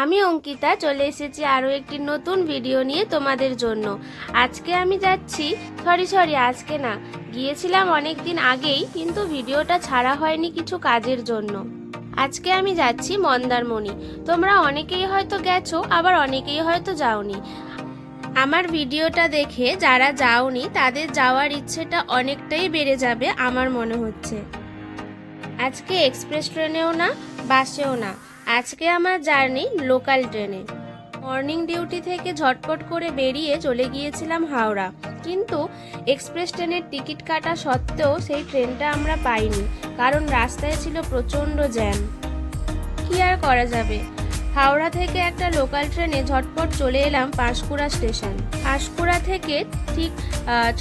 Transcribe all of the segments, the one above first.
আমি অঙ্কিতা চলে এসেছি আরও একটি নতুন ভিডিও নিয়ে তোমাদের জন্য। আজকে আমি যাচ্ছি, আজকে না, গিয়েছিলাম অনেক দিন আগেই, কিন্তু ভিডিওটা ছাড়া হয়নি কিছু কাজের জন্য। আজকে আমি যাচ্ছি মন্দারমণি। তোমরা অনেকেই হয়তো গেছো, আবার অনেকেই হয়তো যাওনি। আমার ভিডিওটা দেখে যারা যাওনি তাদের যাওয়ার ইচ্ছেটা অনেকটাই বেড়ে যাবে আমার মনে হচ্ছে। আজকে এক্সপ্রেস ট্রেনেও না, বাসেও না, আজকে আমার জার্নি লোকাল ট্রেনে। মর্নিং ডিউটি থেকে ঝটপট করে বেরিয়ে চলে গিয়েছিলাম হাওড়া, কিন্তু এক্সপ্রেস ট্রেনের টিকিট কাটা সত্ত্বেও সেই ট্রেনটা আমরা পাইনি, কারণ রাস্তায় ছিল প্রচণ্ড জ্যাম। কি আর করা যাবে, হাওড়া থেকে একটা লোকাল ট্রেনে ঝটপট চলে এলাম পাঁশকুড়া স্টেশন। পাঁশকুড়া থেকে ঠিক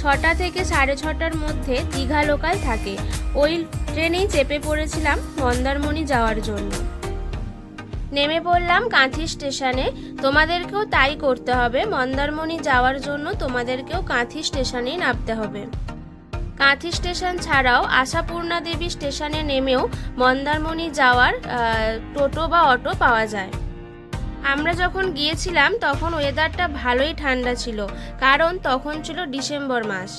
6টা থেকে 6:30টার মধ্যে দীঘা লোকাল থাকে। ওই ট্রেনেই চেপে পড়েছিলাম মন্দারমণি যাওয়ার জন্য। নেমে পড়লাম কাঁথি স্টেশনে। তোমাদেরকেও তাই করতে হবে, মন্দারমণি যাওয়ার জন্য তোমাদেরকেও কাঁথি স্টেশনেই নামতে হবে। কাঁথি স্টেশন ছাড়াও আশাপূর্ণা দেবী স্টেশনে নেমেও মন্দারমণি যাওয়ার টোটো বা অটো পাওয়া যায়। আমরা যখন গিয়েছিলাম তখন ওয়েদারটা ভালোই ঠান্ডা ছিল, কারণ তখন ছিল ডিসেম্বর মাস।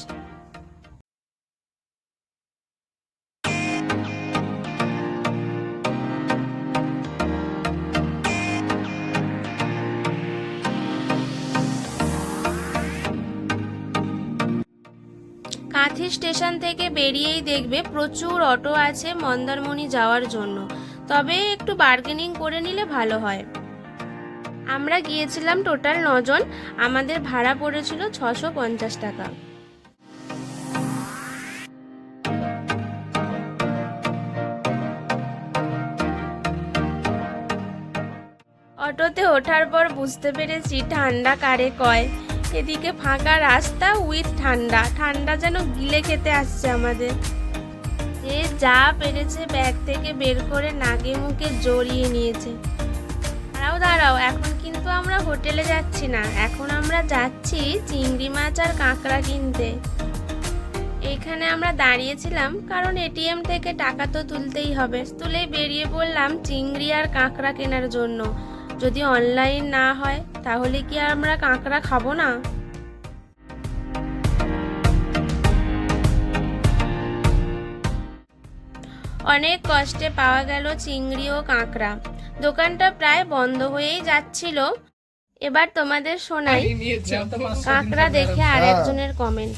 কাঁথি স্টেশন থেকে বেরিয়েই দেখবে প্রচুর অটো আছে মন্দারমণি যাওয়ার জন্য, তবে একটু বার্গেনিং করে নিলে ভালো হয়। আমরা গিয়েছিলাম টোটাল 9 জন, আমাদের ভাড়া পড়েছিল 650 টাকা। অটোতে ওঠার পর বুঝতে পেরেছি ঠান্ডা কারে কয়। এদিকে ফাঁকা রাস্তা উইথ ঠান্ডা, ঠান্ডা যেন গিলে খেতে আসছে আমাদের। যে যা পেরেছে ব্যাগ থেকে বের করে নাকে মুখে জড়িয়ে নিয়েছে। দাঁড়াও, এখন কিন্তু আমরা হোটেলে যাচ্ছি না, এখন আমরা যাচ্ছি চিংড়ি মাছ আর কাঁকড়া কিনতে। এইখানে আমরা দাঁড়িয়েছিলাম কারণ এটিএম থেকে টাকা তো তুলতেই হবে, তুলেই বেরিয়ে পড়লাম চিংড়ি আর কাঁকড়া কেনার জন্য। যদি অনলাইন না হয় তাহলে কি আর আমরা কাঁকড়া খাবো না? অনেক কষ্টে পাওয়া গেল চিংড়ি ও কাঁকড়া। দোকানটা প্রায় বন্ধ হয়েই যাচ্ছিল। এবার তোমাদের শোনাই কাঁকড়া দেখে আরেকজনের কমেন্ট।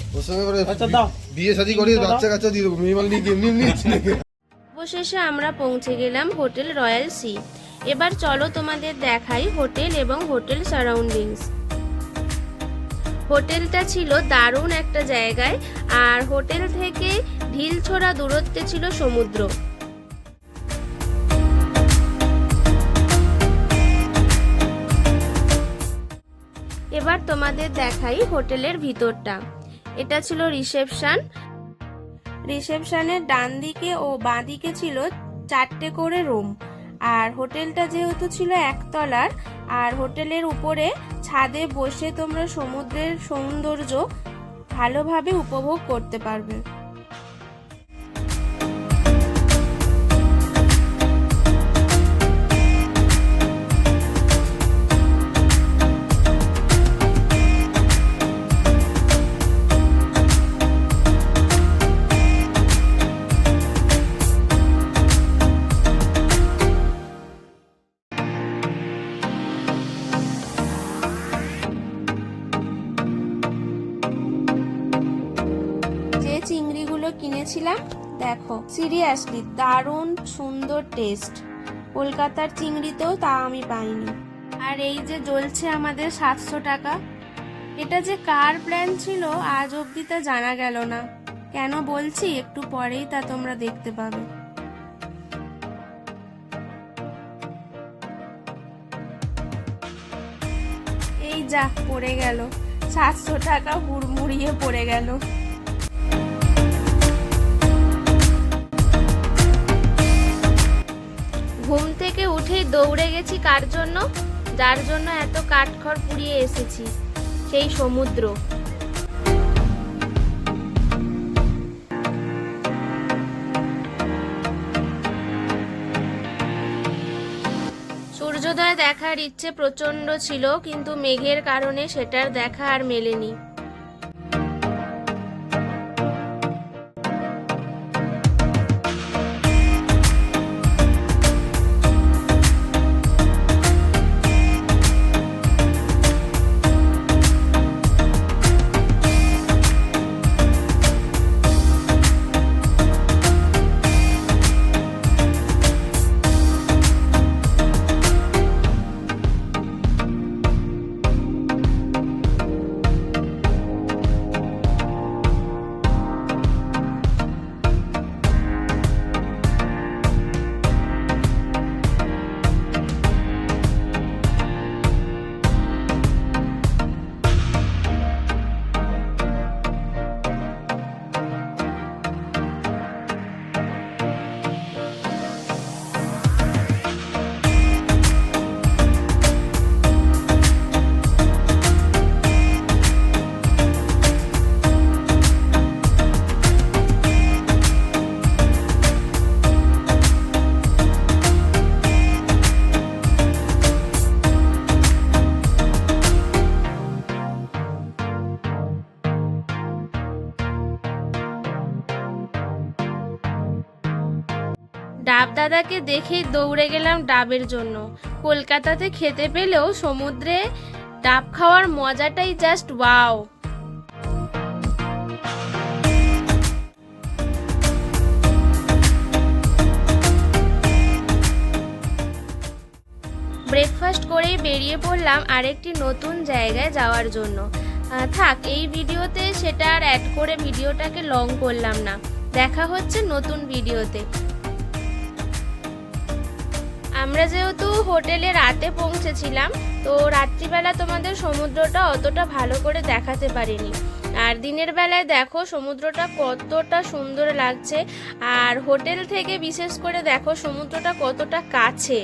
অবশেষে আমরা পৌঁছে গেলাম হোটেল রয়্যাল সি। এবার চলো তোমাদের দেখাই হোটেল এবং হোটেল সারাউন্ডিংস। হোটেলটা ছিল দারুণ একটা জায়গায়, আর হোটেল থেকে ঢিলছোড়া দূরত্বে ছিল সমুদ্র। এবার তোমাদের দেখাই হোটেলের ভিতরটা। এটা ছিল রিসেপশন। রিসেপশনের ডান দিকে ও বাঁ দিকে ছিল 4টে করে রুম। আর হোটেলটা যেহেতু ছিল একতলার, আর হোটেলের উপরে ছাদে বসে তোমরা সমুদ্রের সৌন্দর্য ভালোভাবে উপভোগ করতে পারবে। চিংড়িগুলো কিনেছিলাম, দেখো সিরিয়াসলি দারুণ সুন্দর টেস্ট। কলকাতার চিংড়িতেও তা আমি পাইনি। আর এই যে জ্বলছে আমাদের 700 টাকা। এটা যে কার প্ল্যান ছিল আজ অবধি তা জানা গেল না। কেন বলছি একটু পরেই তা তোমরা দেখতে পাবে। এই যা পড়ে গেল 700 টাকা, হুড়মুড়িয়ে পড়ে গেল। ঘুম থেকে উঠেই দৌড়ে গেছি কার জন্য? যার জন্য এত কাঠখড় পুড়িয়ে এসেছি, সেই সমুদ্র। সূর্যোদয় দেখার ইচ্ছে প্রচণ্ড ছিল, কিন্তু মেঘের কারণে সেটার দেখা আর মেলেনি। ডাব দাদাকে দেখেই দৌড়ে গেলাম ডাবের জন্য। কলকাতাতে খেতে পেলেও সমুদ্রে ডাব খাওয়ার মজাটাই জাস্ট ওয়াও। ব্রেকফাস্ট করেই বেরিয়ে পড়লাম আরেকটি নতুন জায়গায় যাওয়ার জন্য। থাক, এই ভিডিওতে সেটা আর অ্যাড করে ভিডিওটাকে লং করলাম না। দেখা হচ্ছে নতুন ভিডিওতে। আমরা যেহেতু হোটেলে রাতে পৌঁছেছিলাম, তো রাত্রিবেলা তোমাদের সমুদ্রটা অতটা ভালো করে দেখাতে পারিনি। আর দিনের বেলায় দেখো সমুদ্রটা কতটা সুন্দর লাগছে, আর হোটেল থেকে বিশেষ করে দেখো সমুদ্রটা কতটা কাছে।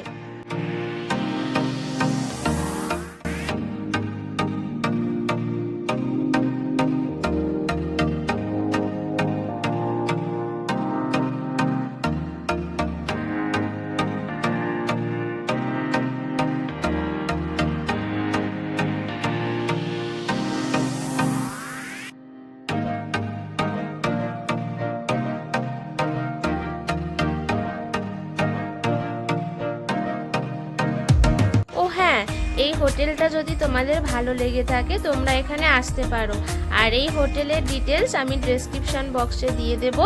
এই হোটেলটা যদি তোমাদের ভালো লেগে থাকে তোমরা এখানে আসতে পারো। আর এই হোটেলের ডিটেলস আমি ডেসক্রিপশন বক্সে দিয়ে দেব।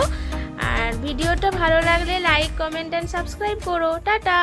আর ভিডিওটা ভালো লাগলে লাইক, কমেন্ট অ্যান্ড সাবস্ক্রাইব করো। টাটা।